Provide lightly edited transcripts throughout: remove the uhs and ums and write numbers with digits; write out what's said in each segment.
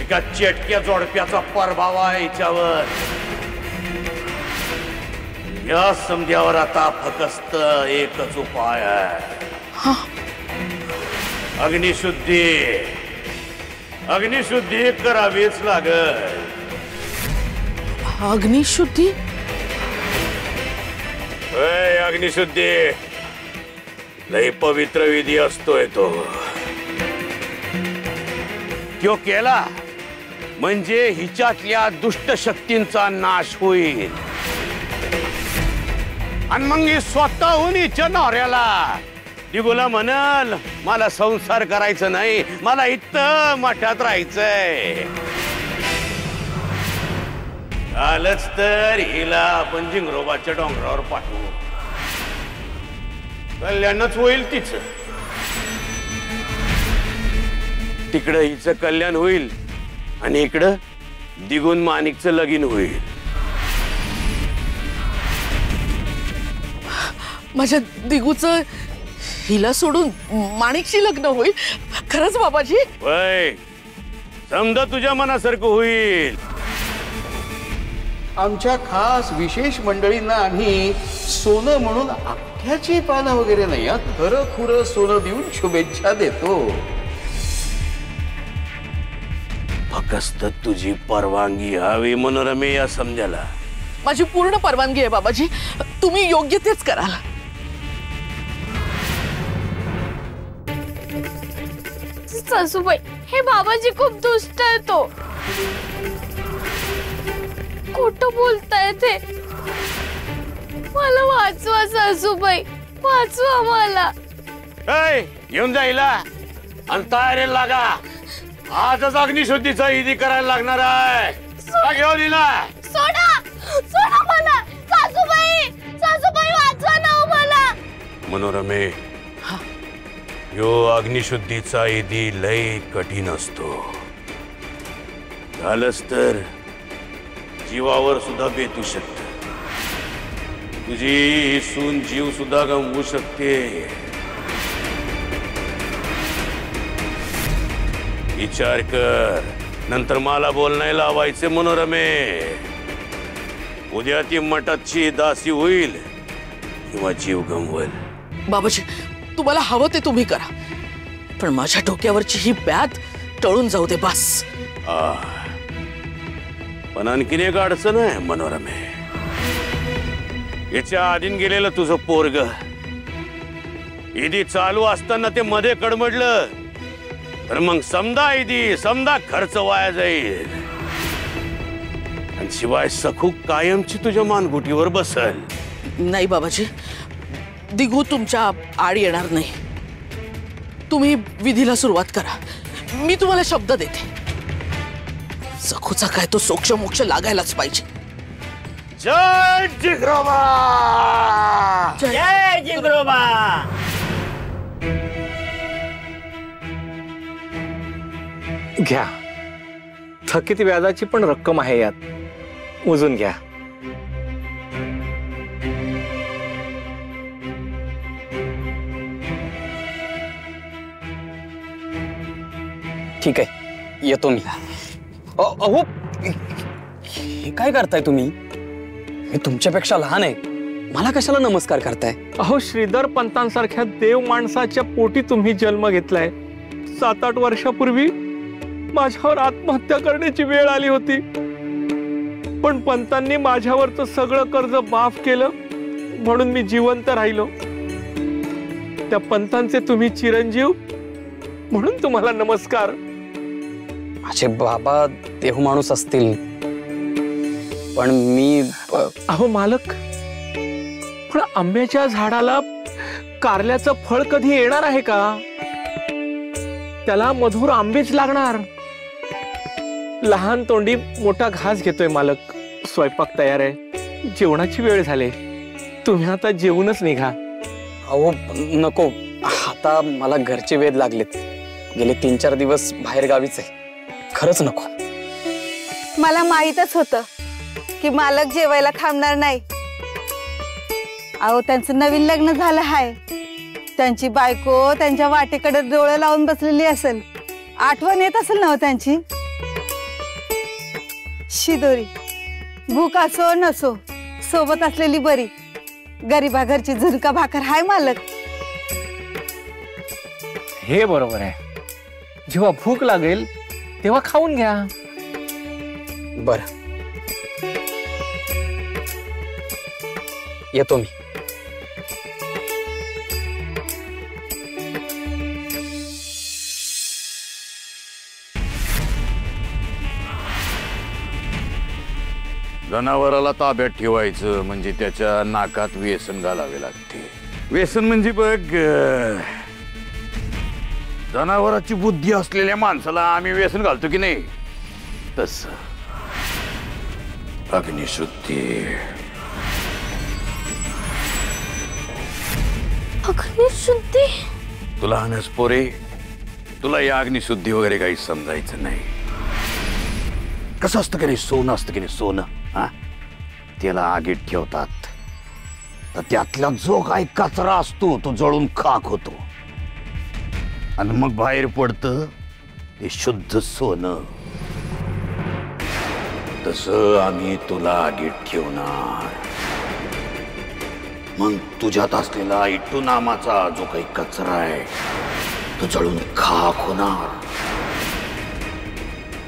एका चेटक्या जोडप्याचा प्रभाव आहे हिच्यावर। या समध्यावर आता फक्त एकच उपाय आहे, अग्निशुद्धी। अग्निशुद्धी करावीच लागेल। अग्निशुद्धी? अग्निशुद्धी लई पवित्र विधी असतोय तो केला म्हणजे हिच्यातल्या दुष्ट शक्तींचा नाश होईल आणि मग ही स्वतःहून हिच्या नवऱ्याला दिगूला म्हणाल मला संसार करायचं नाही, मला इथं मठात राहायचंय। आलंच तर हिला आपण जिंगरोबाच्या डोंगरावर पाठवू, कल्याणच होईल तिचं। तिकडं हिचं कल्याण होईल आणि इकडं दिगून माणिकचं लगीन होईल। माझ्या दिगूचं हिला सोडून माणिकशी लग्न होईल? खरंच बाबाजी? वय समजा तुझ्या मनासारखं होईल। आमच्या खास विशेष मंडळींना आम्ही सोनं म्हणून अख्ख्याची पानं वगैरे नाही, खरं खुरं सोनं देऊन शुभेच्छा देतो। फक्त तुझी परवानगी हवी मनोरमे या समजायला। माझी पूर्ण परवानगी आहे बाबाजी, तुम्ही योग्य तेच कराल। सासूबाई हे बाबाजी खूप दुष्ट आहे, तो खोटं बोलताय ते। मला वाचवा सासूबाई, वाचवा मला। येऊन जाईला आणि तयारीला लागा, आजच अग्निशुद्धीचा विधी करायला लागणार आहे। सोडा सोडा मला सासूबाई, सासूबाई वाचवा ना मला। मनोरमे यो अग्निशुद्धीचा विधी लय कठीण असतो, झालंच तर जीवावर सुद्धा बेतू शकते। तुझी सून जीव सुद्धा गमवू शकते। विचार कर, नंतर मला बोलण्याला लावायचे मनोरमे। उद्या ती मठाची दासी होईल किंवा जीव गमवल। बाबाजी तुम्हाला हवं ते तुम्ही करा, पण माझ्या डोक्यावरची ही ब्याद टळून जाऊ दे बस। पण आणखीन एक अडचण आहे मनोरमे, याच्या आधीन गेलेलं तुझं पोरग ईदी चालू असताना ते मध्ये कडमडलं तर मग समदा ईदी समदा खर्च वाया जाईल आणि शिवाय सखू कायमची तुझ्या मानगुटीवर बसल। नाही बाबाजी, दिगू तुमच्या आड येणार नाही। तुम्ही विधीला सुरुवात करा, मी तुम्हाला शब्द देते। सखूचा काय तो सोक्ष मोक्ष लागायलाच पाहिजे। जय जिगरोबा, जय जिगरोबा। घ्या, थकीत व्याजाची पण रक्कम आहे यात, मोजून घ्या। ठीक आहे, येतो मी। अहो हे काय करताय तुम्ही? मी तुमच्यापेक्षा लहान आहे, मला कशाला नमस्कार करताय? अहो श्रीधर पंतांसारख्या देव माणसाच्या पोटी तुम्ही जन्म घेतलाय। 7-8 वर्षापूर्वी माझ्यावर आत्महत्या करण्याची वेळ आली होती, पण पंतांनी माझ्यावरचं सगळं कर्ज माफ केलं म्हणून मी जिवंत राहिलो। त्या पंतांचे तुम्ही चिरंजीव म्हणून तुम्हाला नमस्कार। माझे बाबा देव माणूस असतील, पण मी अहो मालक, पण आंब्याच्या झाडाला कारल्याचं फळ कधी येणार आहे का? त्याला मधुर आंबेच लागणार। लहान तोंडी मोठा घास घेतोय मालक, स्वयंपाक तयार आहे, जेवणाची वेळ झाली, तुम्ही आता जेवूनच निघा। अहो नको, आता मला घरचे वेध लागलेत, गेले 3-4 दिवस बाहेर गावीच आहे, खरंच नको। मला माहीतच होतं की मालक जेवायला थांबणार नाही। अहो त्यांचं नवीन लग्न झालं आहे, त्यांची बायको त्यांच्या वाटेकडे डोळे लावून बसलेली असेल, आठवण येत असेल ना त्यांची। शिदोरी भूक असो नसो सोबत असलेली बरी. गरीबा घरची झुणका भाकर हाय मालक. हे बरोबर आहे. जेव्हा भूक लागेल तेव्हा खाऊन घ्या. बर, येतो मी. जनावराला ताब्यात ठेवायचं म्हणजे त्याच्या नाकात व्यसन घालावे लागते. व्यसन म्हणजे बघ, जनावराची बुद्धी असलेल्या माणसाला आम्ही व्यसन घालतो की नाही, तस अग्निशुद्धी. अग्निशुद्धी? तुला लहानच पोरे, तुला या अग्निशुद्धी वगैरे काही समजायचं नाही. कसं असतं की नाही, सोनं असतं की नाही, सोनं हा त्याला आगीत ठेवतात तर त्यातला जो काही कचरा असतो तो जळून खाक होतो आणि मग बाहेर पडतं ते शुद्ध सोनं. तसं आम्ही तुला आगीत ठेवणार. मग तुझ्यात असलेला इट्टू नामाचा जो काही कचरा आहे तो जळून खाक होणार,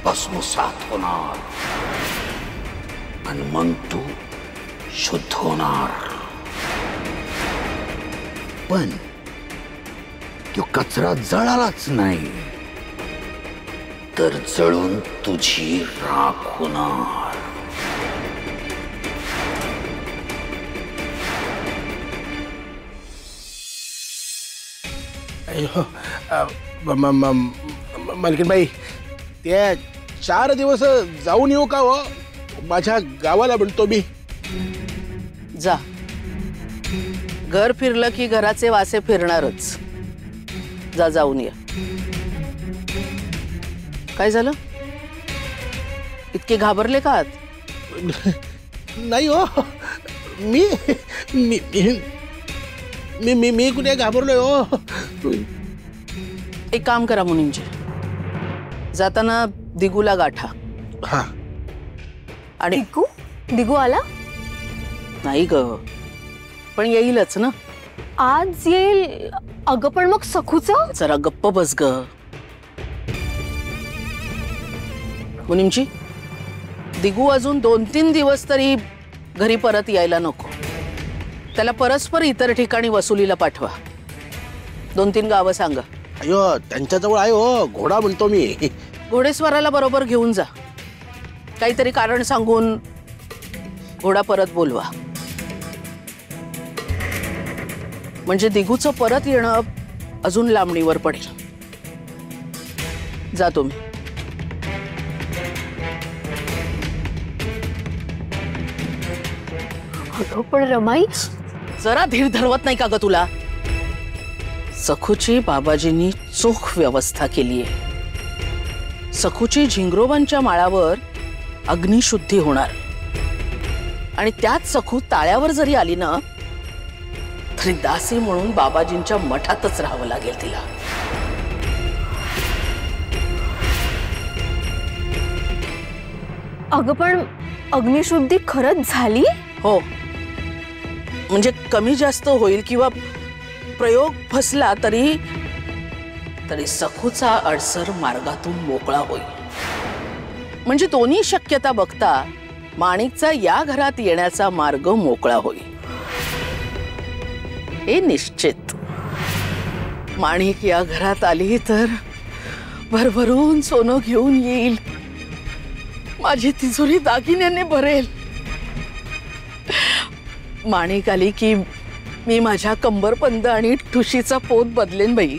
भस्मसात होणार आणि मग तू शुद्ध होणार. पण तो कचरा जळालाच नाही तर जळून तुझी राख होणार. मालकीनबाई, त्या 4 दिवस जाऊन येऊ का? हो, माझ्या गावाला म्हणतो मी. जा. घर फिरलं की घराचे वासे फिरणारच. जा, जाऊन या. काय झालं? इतके घाबरले का आहात? नाही हो, मी मी मी मी मी कुठे घाबरलोय हो. एक काम करा मुनींचे, जाताना दिगूला गाठा. हा. आणि दिगू आला? नाही ग, पण येईलच ना. आज येईल? अगं पण मग सखूचं? जरा गप्प बस ग. मुनींची, दिगू अजून 2-3 दिवस तरी घरी परत यायला नको. त्याला परस्पर इतर ठिकाणी वसुलीला पाठवा. 2-3 गावं सांगा. अयो, त्यांच्याजवळ आहे हो, घोडा म्हणतो मी. घोडेस्वाराला बरोबर घेऊन जा. काहीतरी कारण सांगून घोडा परत बोलवा. म्हणजे दिगूचं परत येणं अजून लांबणीवर पडेल. जा तुम्ही. अगं पण रमाई, जरा धीर धरवत नाही का ग तुला? सखूची बाबाजींनी चोख व्यवस्था केली आहे. सखूची झिंगरोबांच्या माळावर अग्निशुद्धी होणार आणि त्यात सखू ताळ्यावर जरी आली ना तरी दासी म्हणून बाबाजींच्या मठातच राहावं लागेल तिला. अगं पण अग्निशुद्धी खरंच झाली? हो, म्हणजे कमी जास्त होईल किंवा प्रयोग फसला तरी सखूचा अडसर मार्गातून मोकळा होईल. म्हणजे दोन्ही शक्यता बघता माणिकचा या घरात येण्याचा मार्ग मोकळा होईल. हे निश्चित. माणिक या घरात आली तर भरभरून सोनं घेऊन येईल. माझी तिजोरी दागिन्याने भरेल. माणिक आली की मी माझ्या कंबरपंद आणि ठुशीचा पोत बदलेन बाई.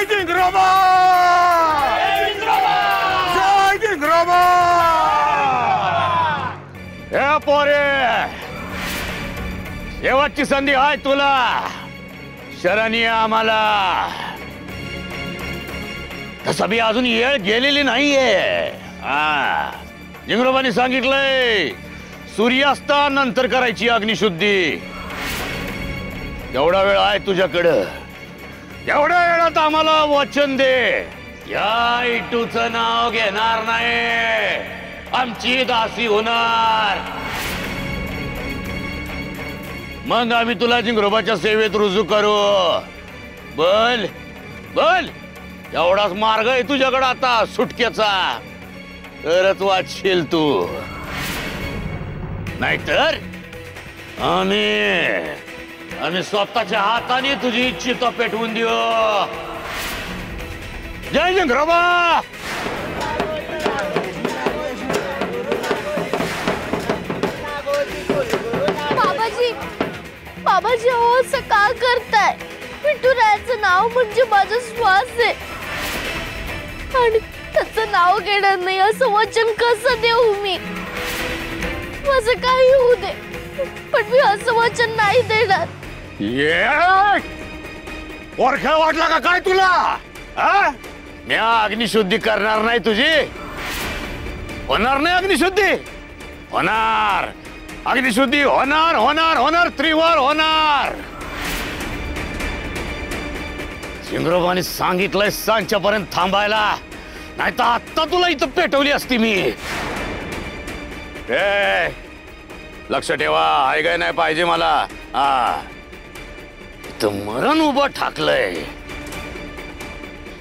जिंगरोबा जय जिंगरोबा हे पोरे शेवटची संधी आहे तुला शरणीय आम्हाला तसं बी अजून येळ गेलेली नाहीये जिंगरोबाने सांगितलंय सूर्यास्तानंतर करायची अग्निशुद्धी एवढा वेळ आहे तुझ्याकडं एवढ्या वेळात आम्हाला वचन दे या इटूचं नाव घेणार नाही आमची दासी होणार मग आम्ही तुला जिंगरोबाच्या सेवेत रुजू करू बोल बोल एवढाच मार्ग आहे तुझ्याकडे आता सुटकेचा तरच वाचशील तू नाहीतर आम्ही स्वतःच्या हाताने तुझी इच्छित पेटवून देऊ जय जिंगरोबा बाबाजी बाबाजी हो असं का करताय विठुरायाचं नाव म्हणजे माझा श्वास आहे आणि त्याचं नाव घेणार नाही असं वचन कसं देऊ मी माझं काही होऊ दे पण मी असं वचन नाही देणार ओरखा वाटला का काय तुला मी अग्निशुद्धी करणार नाही तुझी होणार नाही अग्निशुद्धी होणार अग्निशुद्धी होणार होणार होणार त्रिवार होणार जिंगरोबाने सांगितलंय सांच्यापर्यंत थांबायला नाही तर आत्ता तुला इथं पेटवली असती मी लक्ष ठेवा आहे काय नाही पाहिजे मला इथं मरण उभं ठाकलंय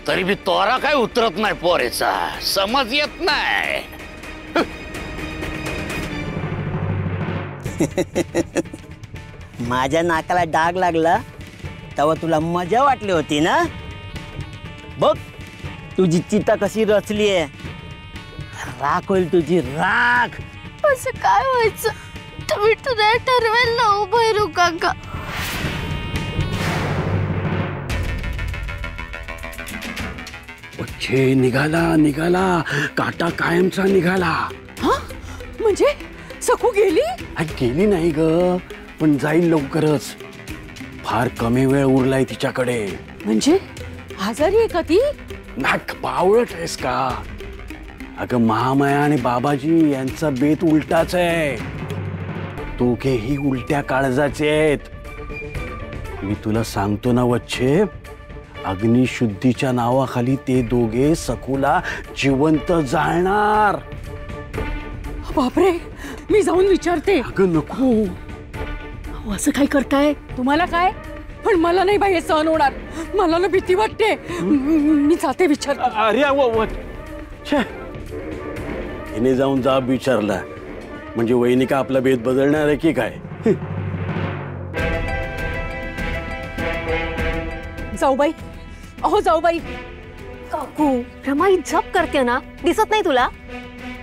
तरी बी तोरा काय उतरत नाही पोरेचा समज येत नाही माझ्या नाकाला डाग लागला तेव्हा तुला मजा वाटली होती ना बघ तुझी चिता कशी रचली आहे राख होईल तुझी राख असं काय व्हायचं तुम्ही तुला ठरवेल ना भैरू काका निघाला निघाला काटा कायमचा निघाला म्हणजे सकू गेली गेली नाही ग पण जाईल लवकरच फार कमी वेळ उरलाय तिच्याकडे म्हणजे आजारी आहे का ती नाक बावळट आहेस का अगं महामाया आणि बाबाजी यांचा बेत उलटाच आहे दोघेही उलट्या काळजाचे आहेत मी तुला सांगतो ना वच्छे अग्निशुद्धीच्या नावाखाली ते दोघे सकूला जिवंत जाळणार बापरे मी जाऊन विचारते अगं नको असं काय करताय तुम्हाला काय पण मला नाही बाई हे सहन होणार मला ना भीती वाटते मी जाते विचार अरे हिने जाऊन जाब विचारला म्हणजे वहिनी का आपला भेद बदलणार आहे की काय जाऊबाई अहो जाऊबाई काकू रमाई जप करते ना दिसत नाही तुला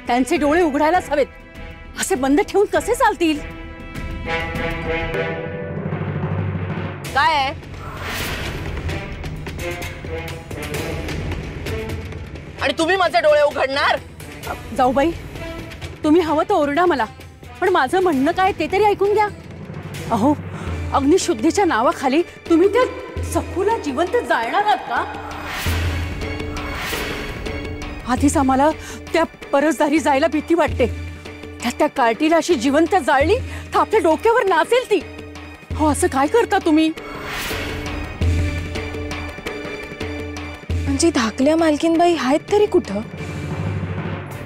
त्यांचे डोळे उघडायलाच हवेत असे बंद ठेवून कसे चालतील काय आहे आणि तुम्ही माझे डोळे उघडणार जाऊबाई तुम्ही हवं तर ओरडा मला पण माझं म्हणणं काय ते तरी ऐकून घ्या अहो अग्निशुद्धीच्या नावाखाली तुम्ही त्या सकूला जिवंत जाळणार आहात का आधीच आम्हाला त्या परसदारी जायला भीती वाटते त्या कार्टीला अशी जिवंत जाळली तर आपल्या डोक्यावर नाचेल ती हो असं काय करता तुम्ही म्हणजे धाकल्या मालकीनबाई आहेत तरी कुठं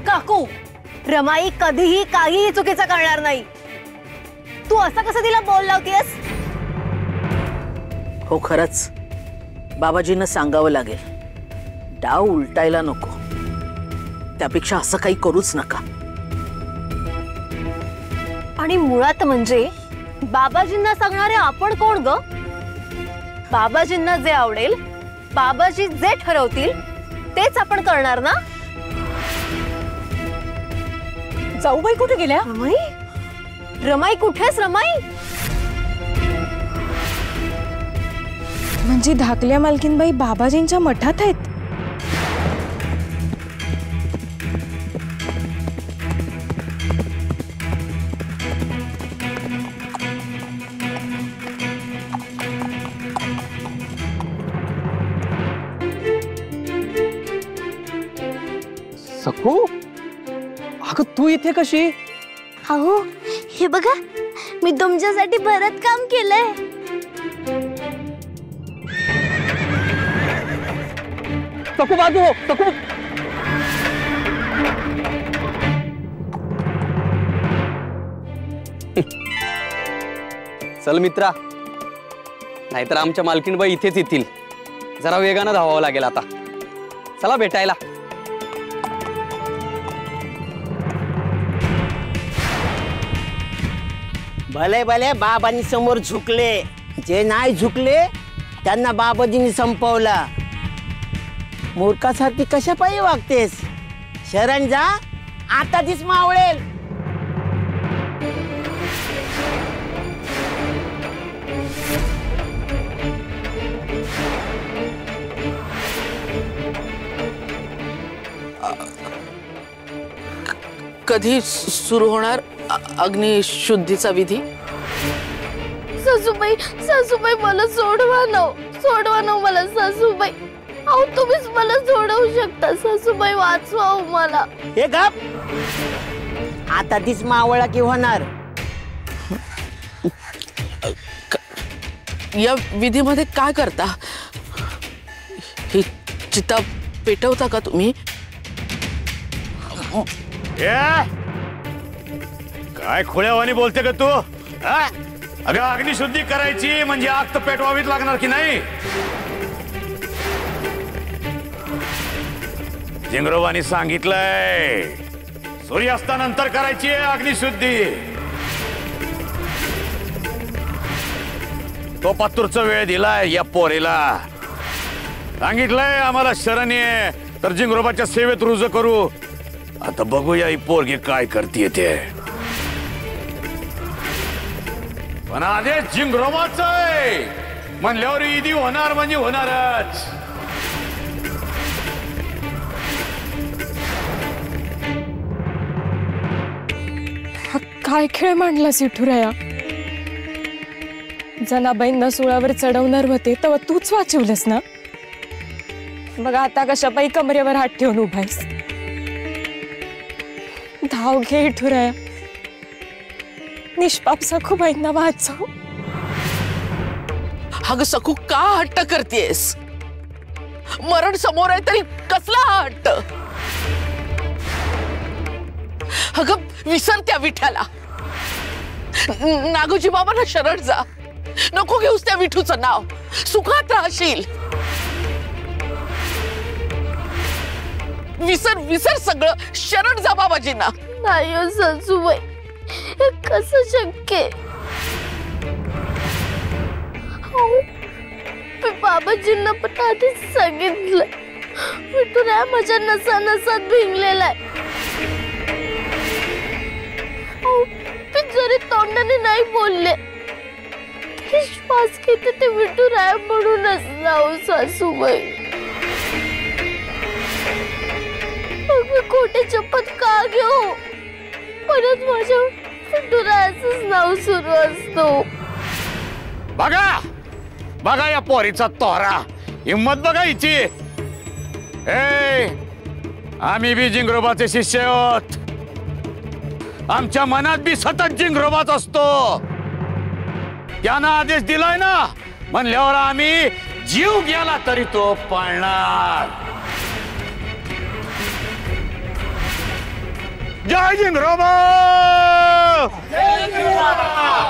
काकू रमाई कधीही काहीही चुकीचं करणार नाही तू असं कसं तिला बोल लावतेस हो खरंच बाबाजींना सांगावं लागेल डाव उलटायला नको त्यापेक्षा असं काही करूच नका आणि मुळात म्हणजे बाबाजींना सांगणारे आपण कोण ग बाबाजींना जे आवडेल बाबाजी जे ठरवतील तेच आपण करणार ना जाऊबाई कुठे गेल्या रमाई रमाई कुठेस रमाई म्हणजे धाकल्या मालकीनबाई बाबाजींच्या मठात आहेत? सखू, अगं तू इथे कशी? अहो हे बघा, मी तुमच्यासाठी भरत काम केलंय. सखू बाजू हो, सखू. चल मित्रा, नाहीतर आमच्या मालकीणबाई इथेच येतील. जरा वेगानं धावावं लागेल आता. चला भेटायला. भले भले बाबांनी समोर झुकले, जे नाही झुकले त्यांना बाबाजींनी संपवला. मूर्खासारखी कशा पायी वागतेस? शरण जा, आता तीच मावळेल. कधी सुरू होणार अग्निशुद्धीचा विधी? सासूबाई, सासूबाई मला सोडवा ना मला सासूबाई. अहो तुम्हीच मला सोडवू शकता सासूबाई, वाचवा मला. हे गप, आता तीच मावळा की होणार? या विधीमध्ये काय करता? ही चिता पेटवता का तुम्ही? काय खोळ्यावानी बोलते का तू? अगं अग्निशुद्धी करायची म्हणजे आग तर पेटवावीच लागणार की नाही? जिंगरोबानी सांगितलंय सूर्यास्तानंतर करायची आहे अग्निशुद्धी. तो पातूरचा वेळ दिलाय या पोरीला. सांगितलंय आम्हाला शरण ये तर जिंगरोबाच्या सेवेत रुजू करू. आता बघूया ही पोरगी काय करते ते. पण आदेश जिंगरोबाचा आहे म्हणल्यावर ईदी होणार म्हणजे होणारच. काय खेळ मांडलास विठुराया? जनाबाईंना सोळावर चढवणार होते तेव्हा तूच वाचवलंस ना. बघ आता कशा पायी कमरेवर हात ठेवून उभायस. धाव घे विठुराया, निष्पाप सखूबाईंना वाचव. अगं सखू, का हट्ट करतेस? मरण समोर आहे तरी कसला हट्ट? अगं विसर त्या विठ्याला. नागोजी बाबांना शरण जा. नको घेऊस त्या विठूचं नाव. सुखात राहशील. विसर विसर सगळं. शरण जा बाबाजींना. नाही हो सासूबाई, कसं शक्य? बाबाजींना पण आधीच सांगितलं, विठुराया माझ्या नसा नसात भिंगलेला आहे. जरी तोंडाने नाही बोलले, श्वास घेते ते विठुराया म्हणूनच नाव सासूबाई. मी खोटे शपथ का घेऊ? परत माझ्या विठुरायाचंच नाव सुरू असतो. बघा बघा या पोरीचा तोरा, हिम्मत बघा हिची. आम्ही बी जिंगरोबाचे शिष्य आहोत. आमच्या मनात बी सतत जिंगरोबाच असतो. त्यानं आदेश दिलाय ना म्हणल्यावर आम्ही जीव गेला तरी तो पाळणार. जय जिंगरोबा.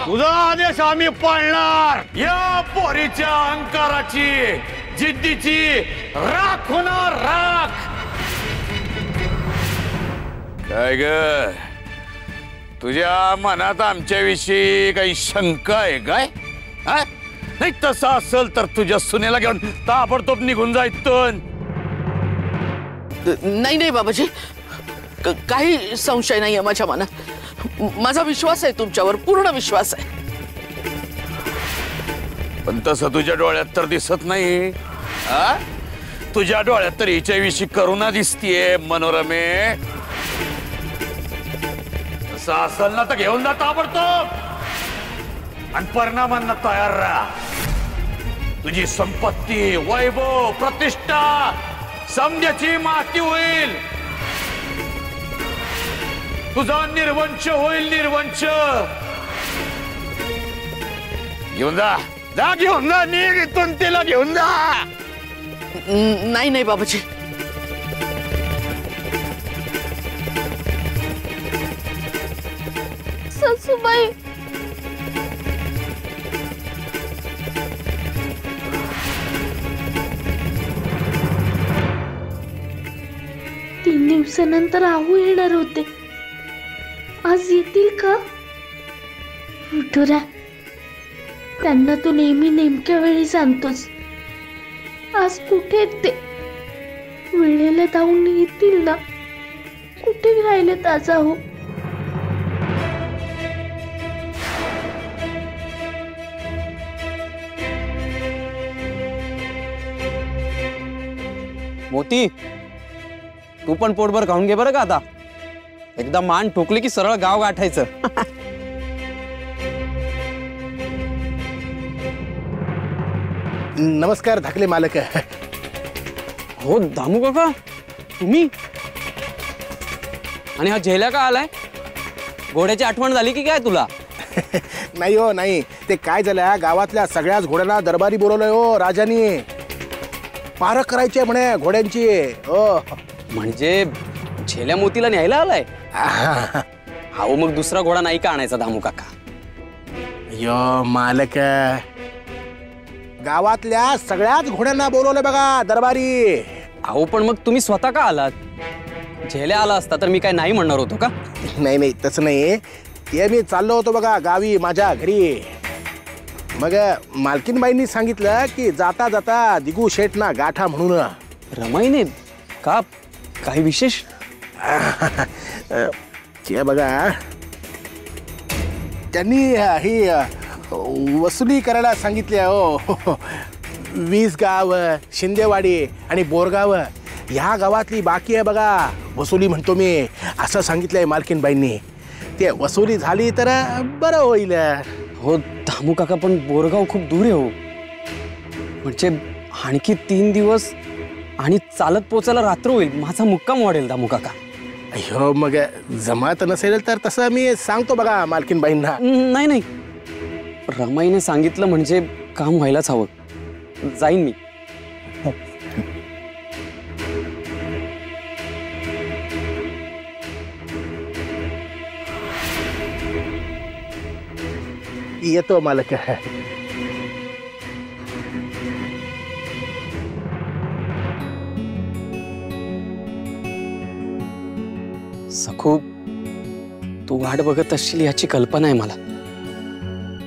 तुझा आदेश आम्ही पाळणार. या पोरीच्या अहंकाराची, जिद्दीची राख होणार राख. काय ग, तुझ्या मनात आमच्याविषयी काही शंका आहे काय? नाही तसं असेल तर तुझ्या सुनेला घेऊन ताबडतोब निघून जायचं. नाही नाही बाबाजी, काही संशय नाहीये माझ्या मनात. माझा विश्वास आहे तुमच्यावर, पूर्ण विश्वास आहे. पण तसं तुझ्या डोळ्यात तर दिसत नाही. हा? तुझ्या डोळ्यात तर हिच्याविषयी करुणा दिसतीये मनोरमे. तसं असेल ना तर घेऊन जा ताबडतोब आणि परिणामांना तयार राहा. तुझी संपत्ती, वैभव, प्रतिष्ठा समजाची माती होईल. तुझा निर्वंश होईल, निर्वंश. घेऊन जा, जा घेऊन जा, निघ इथून, तिला घेऊन जा. नाही नाही बाबाजी. सासूबाई, तीन दिवसानंतर आहू येणार होते. आज येतील का? विठुरा, त्यांना तू नेहमी नेमक्या वेळी सांगतोस. आज कुठे ते? वेळेला धावून येतील ना? कुठे राहिलेत आज आहू? मोती, तू पण पोटभर खाऊन घे बरं का. आता एकदा मान ठोकली की सरळ गाव गाठायचं. नमस्कार धाकले मालक. हो दामू काका, तुम्ही? आणि हा झेल्या का आलाय? घोड्याची आठवण झाली की काय तुला? नाही हो नाही, ते काय झालं, गावातल्या सगळ्याच घोड्यांना दरबारी बोलवलंय हो राजानी. पारख करायची म्हणे घोड्यांची. हो म्हणजे झेल्या मोतीला न्यायला आलाय? अहो मग दुसरा घोडा नाही का आणायचा दामू काका? यो मालक, गावातल्या सगळ्याच घोड्यांना बोलवलं बघा दरबारी. अहो पण मग तुम्ही स्वतः का आलात? झेल्या आला असता तर मी काय नाही म्हणणार होतो का? नाही नाही तसं नाही, ते मी चाललो होतो बघा गावी माझ्या घरी. मग मालकीनबाईंनी सांगितलं की जाता जाता दिगू शेठना गाठा म्हणून. रमाईने का? काही विशेष? ते बघा, त्यांनी ही वसुली करायला सांगितली हो. 20 गाव, शिंदेवाडी आणि बोरगाव ह्या गावातली बाकी आहे बघा वसुली म्हणतो मी, असं सांगितलंय मालकीनबाईंनी. ते वसुली झाली तर बरं होईल. हो दामू काका, पण बोरगाव खूप दूर आहे हो. म्हणजे आणखी 3 दिवस आणि चालत पोचायला रात्र होईल. माझा मुक्काम वाढेल दामू काका. अयो मग जमत नसेल तर तसं मी सांगतो बघा मालकीनबाईंना. नाही नाही, रमाईने सांगितलं म्हणजे काम व्हायलाच हवं. जाईन मी. येतो मालक. सखू, तू वाट बघत असशील याची कल्पना आहे मला,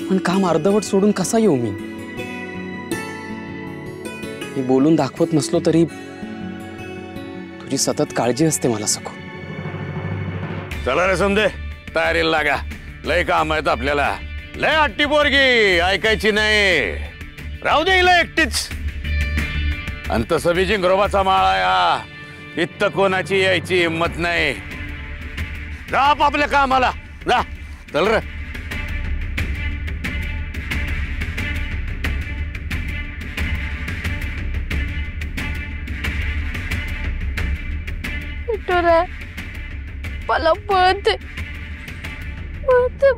पण काम अर्धवट सोडून कसा येऊ मी? मी बोलून दाखवत नसलो तरी तुझी सतत काळजी असते मला सखू. चला रे समजे, तयारीला लागा. लय काम आहेत आपल्याला. लय हट्टी पोरगी, ऐकायची नाही. राहू दे हिला एकटीच. आणि तसं बी जिंगरोबाचा माळा या इत्त कोणाची यायची हिंमत नाही. जा आपल्या कामाला जा. चल रे. विठुरा, मला पळते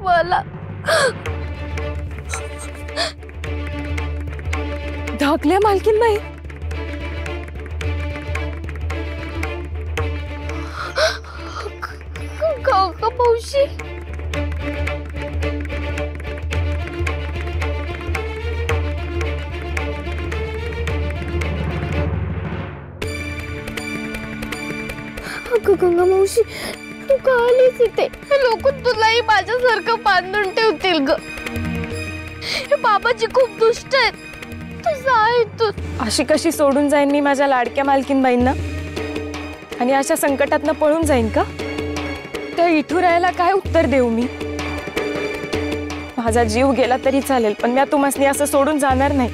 मला. धाकल्या मालकीनबाई, काका मावशी, गंगा मावशी, तू का आलीस इथे? लोक तुलाही माझ्यासारखं बांधून ठेवतील ग. हे बाबाजी खूप दुष्ट आहेत. तू जा इथून. अशी कशी सोडून जाईन मी माझ्या लाडक्या मालकीनबाईंना? आणि अशा संकटातनं पळून जाईन का? त्या विठुरायाला काय उत्तर देऊ मी? माझा जीव गेला तरी चालेल, पण मी तुम्हाला असं सोडून जाणार नाही.